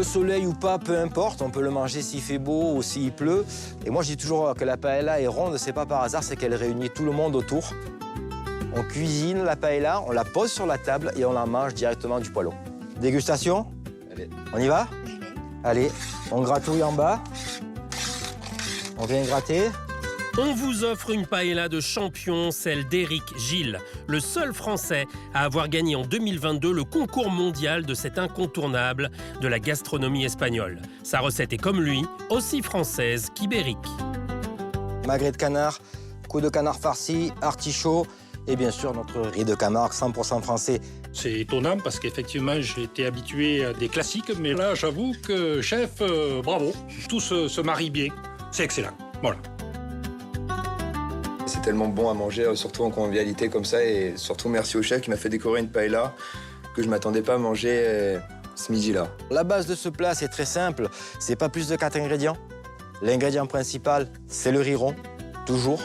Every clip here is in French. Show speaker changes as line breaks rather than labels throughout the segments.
soleil ou pas, peu importe, on peut le manger s'il fait beau ou s'il pleut. Et moi, je dis toujours que la paella est ronde, c'est pas par hasard, c'est qu'elle réunit tout le monde autour. On cuisine la paella, on la pose sur la table et on la mange directement du poêlon. Dégustation? Allez. On y va? Allez, on gratouille en bas. On vient gratter.
On vous offre une paella de champion, celle d'Éric Gilles, le seul Français à avoir gagné en 2022 le concours mondial de cet incontournable de la gastronomie espagnole. Sa recette est comme lui, aussi française qu'ibérique.
Magret de canard, cou de canard farci, artichaut et bien sûr notre riz de Camargue 100% français.
C'est étonnant parce qu'effectivement, j'ai été habitué à des classiques, mais là, j'avoue que, chef, bravo. Tout se marie bien. C'est excellent. Voilà.
C'est tellement bon à manger, surtout en convivialité comme ça. Et surtout, merci au chef qui m'a fait décorer une paella que je ne m'attendais pas à manger ce midi-là.
La base de ce plat, c'est très simple. C'est pas plus de 4 ingrédients. L'ingrédient principal, c'est le riz rond, toujours.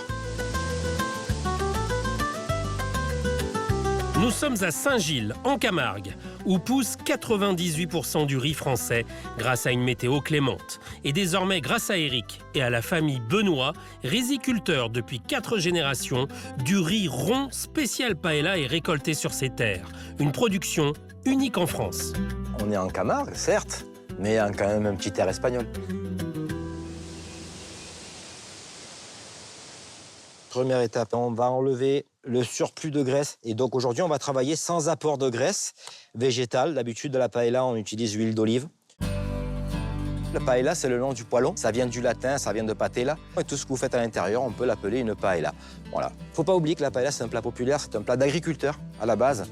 Nous sommes à Saint-Gilles, en Camargue, où pousse 98% du riz français grâce à une météo clémente. Et désormais, grâce à Éric et à la famille Benoît, riziculteurs depuis 4 générations, du riz rond spécial paella est récolté sur ces terres. Une production unique en France.
On est en Camargue, certes, mais quand même un petit air espagnol. Première étape, on va enlever le surplus de graisse. Et donc aujourd'hui, on va travailler sans apport de graisse végétale. D'habitude, de la paella, on utilise l'huile d'olive. La paella, c'est le nom du poêlon. Ça vient du latin, ça vient de patella. Et tout ce que vous faites à l'intérieur, on peut l'appeler une paella. Voilà. Faut pas oublier que la paella, c'est un plat populaire, c'est un plat d'agriculteur à la base.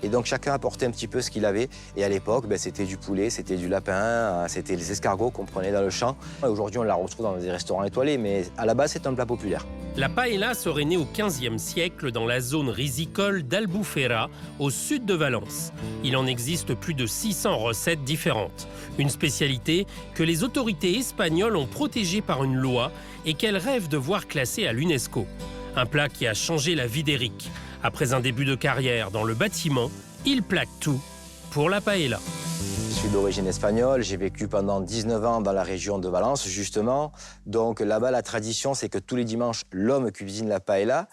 Et donc chacun apportait un petit peu ce qu'il avait. Et à l'époque, c'était du poulet, c'était du lapin, c'était les escargots qu'on prenait dans le champ. Aujourd'hui, on la retrouve dans des restaurants étoilés, mais à la base, c'est un plat populaire.
La paella serait née au XVe siècle dans la zone risicole d'Albufera, au sud de Valence. Il en existe plus de 600 recettes différentes. Une spécialité que les autorités espagnoles ont protégée par une loi et qu'elles rêvent de voir classée à l'UNESCO. Un plat qui a changé la vie d'Éric. Après un début de carrière dans le bâtiment, il plaque tout pour la paella.
Je suis d'origine espagnole, j'ai vécu pendant 19 ans dans la région de Valence, justement. Donc là-bas, la tradition, c'est que tous les dimanches, l'homme cuisine la paella.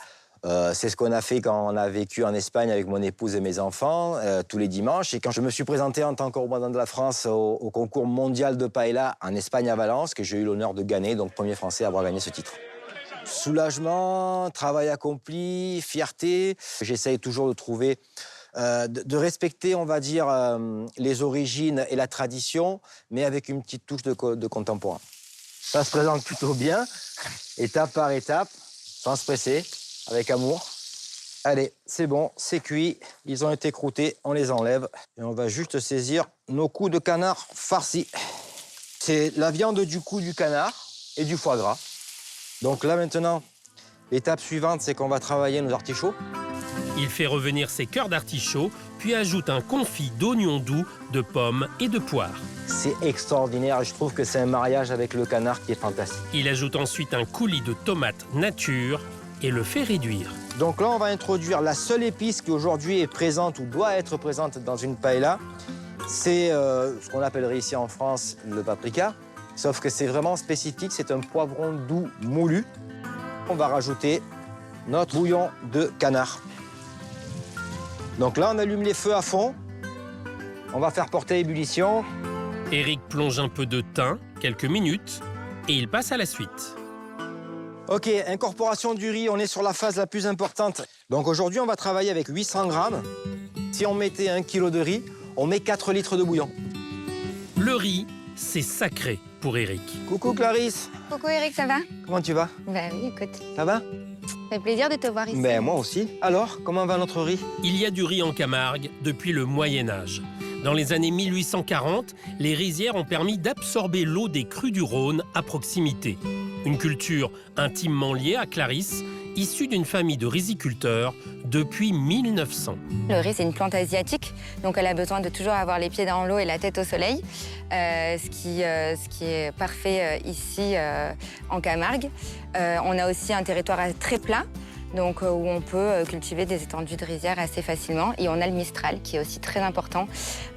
C'est ce qu'on a fait quand on a vécu en Espagne avec mon épouse et mes enfants, tous les dimanches. Et quand je me suis présenté en tant que représentant de la France au concours mondial de paella en Espagne à Valence, que j'ai eu l'honneur de gagner, donc premier Français à avoir gagné ce titre. Soulagement, travail accompli, fierté. J'essaye toujours de trouver, de respecter, on va dire, les origines et la tradition, mais avec une petite touche de contemporain. Ça se présente plutôt bien, étape par étape, sans se presser, avec amour. Allez, c'est bon, c'est cuit, ils ont été croûtés, on les enlève. Et on va juste saisir nos coups de canard farcis. C'est la viande du cou du canard et du foie gras. Donc là, maintenant, l'étape suivante, c'est qu'on va travailler nos artichauts.
Il fait revenir ses cœurs d'artichaut, puis ajoute un confit d'oignons doux, de pommes et de poires.
C'est extraordinaire et je trouve que c'est un mariage avec le canard qui est fantastique.
Il ajoute ensuite un coulis de tomates nature et le fait réduire.
Donc là, on va introduire la seule épice qui aujourd'hui est présente ou doit être présente dans une paella. C'est ce qu'on appellerait ici en France le paprika. Sauf que c'est vraiment spécifique, c'est un poivron doux moulu. On va rajouter notre bouillon de canard. Donc là, on allume les feux à fond. On va faire porter l'ébullition.
Éric plonge un peu de thym, quelques minutes, et il passe à la suite.
OK, incorporation du riz, on est sur la phase la plus importante. Donc aujourd'hui, on va travailler avec 800 grammes. Si on mettait 1 kg de riz, on met 4 litres de bouillon.
Le riz, c'est sacré pour Éric.
Coucou Clarisse.
Coucou Eric, ça va?
Comment tu vas?
Bah oui, écoute,
Ça va?
ça fait plaisir de te voir ici.
Ben moi aussi. Alors, comment va notre riz?
Il y a du riz en Camargue depuis le Moyen-Âge. Dans les années 1840, les rizières ont permis d'absorber l'eau des crues du Rhône à proximité. Une culture intimement liée à Clarisse, issue d'une famille de riziculteurs depuis 1900.
Le riz, c'est une plante asiatique, donc elle a besoin de toujours avoir les pieds dans l'eau et la tête au soleil, ce qui est parfait ici en Camargue. On a aussi un territoire très plat, donc où on peut cultiver des étendues de rizières assez facilement. Et on a le Mistral, qui est aussi très important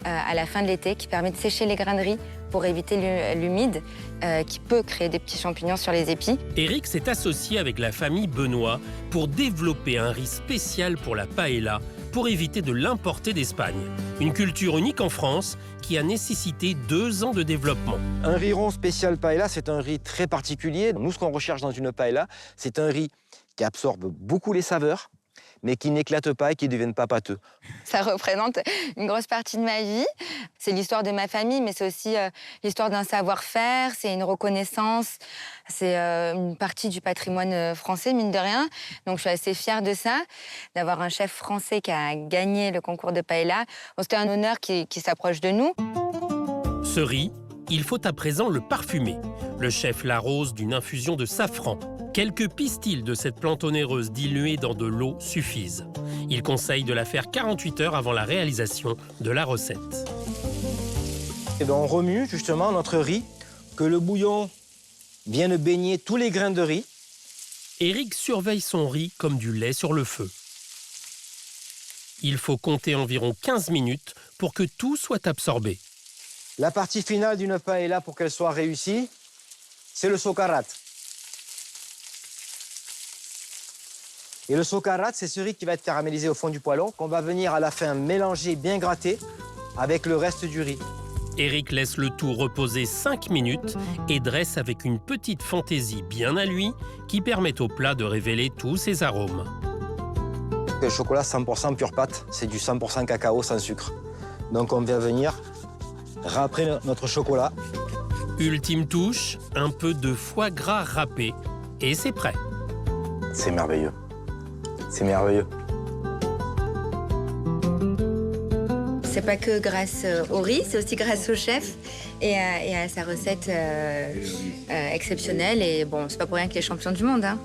à la fin de l'été, qui permet de sécher les grains de riz pour éviter l'humide, qui peut créer des petits champignons sur les épis.
Éric s'est associé avec la famille Benoît pour développer un riz spécial pour la paella, pour éviter de l'importer d'Espagne. Une culture unique en France qui a nécessité 2 ans de développement.
Un riz rond spécial paella, c'est un riz très particulier. Nous, ce qu'on recherche dans une paella, c'est un riz qui absorbe beaucoup les saveurs, mais qui n'éclate pas et qui ne devienne pas pâteux.
Ça représente une grosse partie de ma vie. C'est l'histoire de ma famille, mais c'est aussi l'histoire d'un savoir-faire, c'est une reconnaissance, c'est une partie du patrimoine français, mine de rien. Donc je suis assez fière de ça, d'avoir un chef français qui a gagné le concours de paella. Bon, c'était un honneur qui s'approche de nous.
Ce riz, il faut à présent le parfumer. Le chef l'arrose d'une infusion de safran. Quelques pistils de cette plante onéreuse diluée dans de l'eau suffisent. Il conseille de la faire 48 heures avant la réalisation de la recette.
Et bien, on remue justement notre riz, que le bouillon vienne baigner tous les grains de riz.
Éric surveille son riz comme du lait sur le feu. Il faut compter environ 15 minutes pour que tout soit absorbé.
La partie finale d'une paella, pour qu'elle soit réussie, c'est le socarrat. Et le socarrat, c'est ce riz qui va être caramélisé au fond du poêlon, qu'on va venir à la fin mélanger, bien gratter, avec le reste du riz.
Éric laisse le tout reposer 5 minutes et dresse avec une petite fantaisie bien à lui qui permet au plat de révéler tous ses arômes.
Le chocolat 100% pure pâte, c'est du 100% cacao sans sucre. Donc on vient venir râper notre chocolat.
Ultime touche, un peu de foie gras râpé et c'est prêt.
C'est merveilleux. C'est merveilleux.
C'est pas que grâce au riz, c'est aussi grâce au chef et à sa recette exceptionnelle. Et bon, c'est pas pour rien qu'il est champion du monde, hein.